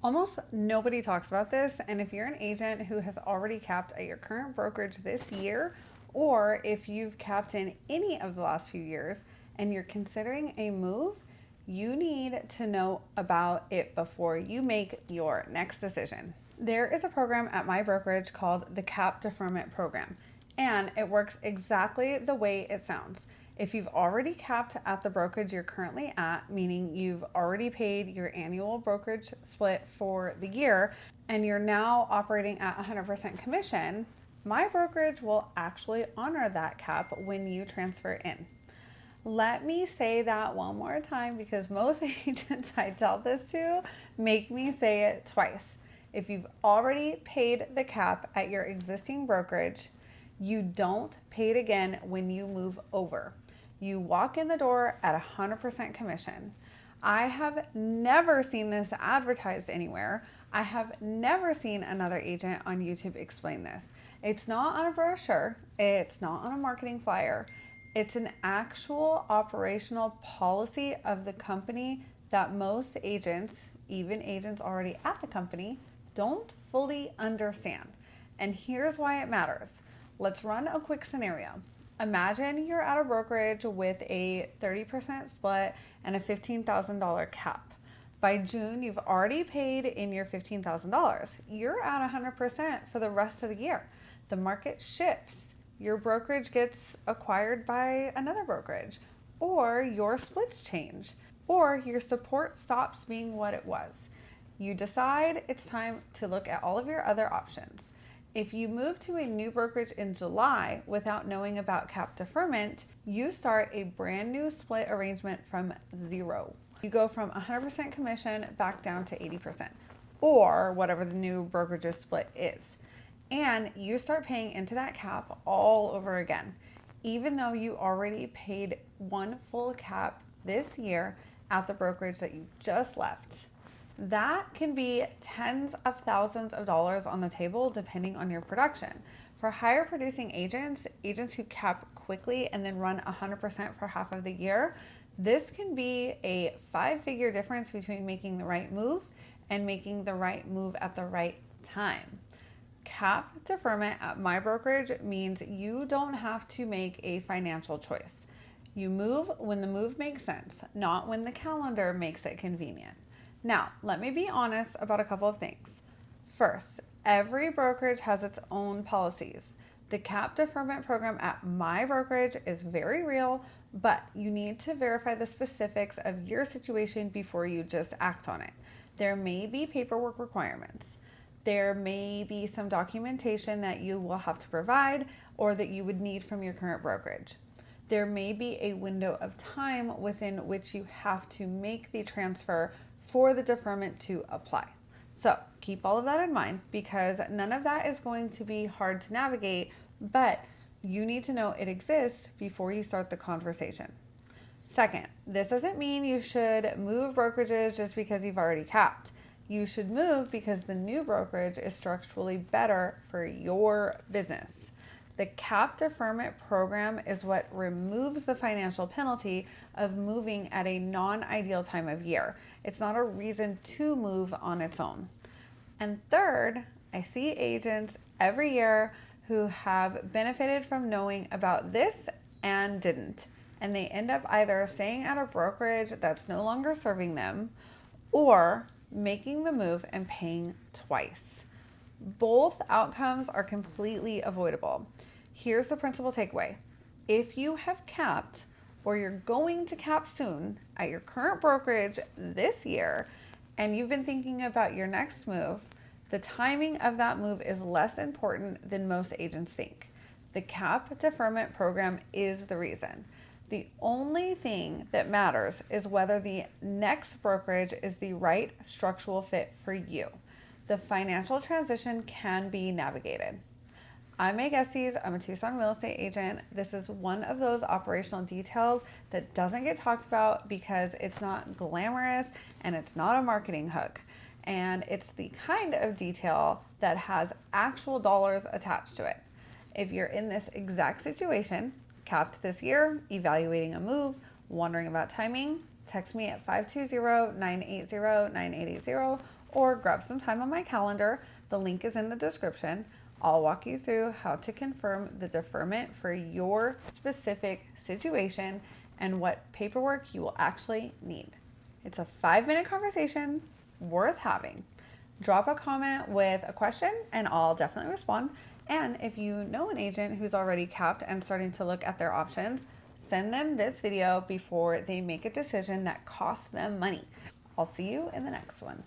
Almost nobody talks about this, and if you're an agent who has already capped at your current brokerage this year, or if you've capped in any of the last few years and you're considering a move, you need to know about it before you make your next decision. There is a program at my brokerage called the Cap Deferment Program, and it works exactly the way it sounds. If you've already capped at the brokerage you're currently at, meaning you've already paid your annual brokerage split for the year and you're now operating at 100% commission, my brokerage will actually honor that cap when you transfer in. Let me say that one more time because most agents I tell this to make me say it twice. If you've already paid the cap at your existing brokerage, you don't pay it again when you move over. You walk in the door at 100% commission. I have never seen this advertised anywhere. I have never seen another agent on YouTube explain this. It's not on a brochure. It's not on a marketing flyer. It's an actual operational policy of the company that most agents, even agents already at the company, don't fully understand. And here's why it matters. Let's run a quick scenario. Imagine you're at a brokerage with a 30% split and a $15,000 cap. By June, you've already paid in your $15,000. You're at 100% for the rest of the year. The market shifts. Your brokerage gets acquired by another brokerage, or your splits change, or your support stops being what it was. You decide it's time to look at all of your other options. If you move to a new brokerage in July without knowing about cap deferment, you start a brand new split arrangement from zero. You go from 100% commission back down to 80%, or whatever the new brokerage's split is. And you start paying into that cap all over again, even though you already paid one full cap this year at the brokerage that you just left. That can be tens of thousands of dollars on the table depending on your production. For higher producing agents who cap quickly and then run 100% for half of the year, this can be a 5-figure difference between making the right move and making the right move at the right time. Cap deferment at my brokerage means you don't have to make a financial choice. You move when the move makes sense, not when the calendar makes it convenient. Now, let me be honest about a couple of things. First, every brokerage has its own policies. The cap deferment program at my brokerage is very real, but you need to verify the specifics of your situation before you just act on it. There may be paperwork requirements. There may be some documentation that you will have to provide or that you would need from your current brokerage. There may be a window of time within which you have to make the transfer for the deferment to apply. So keep all of that in mind because none of that is going to be hard to navigate, but you need to know it exists before you start the conversation. Second, this doesn't mean you should move brokerages just because you've already capped. You should move because the new brokerage is structurally better for your business. The cap deferment program is what removes the financial penalty of moving at a non-ideal time of year. It's not a reason to move on its own. And third, I see agents every year who have benefited from knowing about this and didn't. And they end up either staying at a brokerage that's no longer serving them or making the move and paying twice. Both outcomes are completely avoidable. Here's the principal takeaway. If you have capped or you're going to cap soon at your current brokerage this year and you've been thinking about your next move, the timing of that move is less important than most agents think. The cap deferment program is the reason. The only thing that matters is whether the next brokerage is the right structural fit for you. The financial transition can be navigated. I'm Meg Estes. I'm a Tucson real estate agent. This is one of those operational details that doesn't get talked about because it's not glamorous and it's not a marketing hook. And it's the kind of detail that has actual dollars attached to it. If you're in this exact situation, capped this year, evaluating a move, wondering about timing, text me at 520-980-9880 or grab some time on my calendar. The link is in the description. I'll walk you through how to confirm the deferment for your specific situation and what paperwork you will actually need. It's a 5-minute conversation worth having. Drop a comment with a question and I'll definitely respond. And if you know an agent who's already capped and starting to look at their options, send them this video before they make a decision that costs them money. I'll see you in the next one.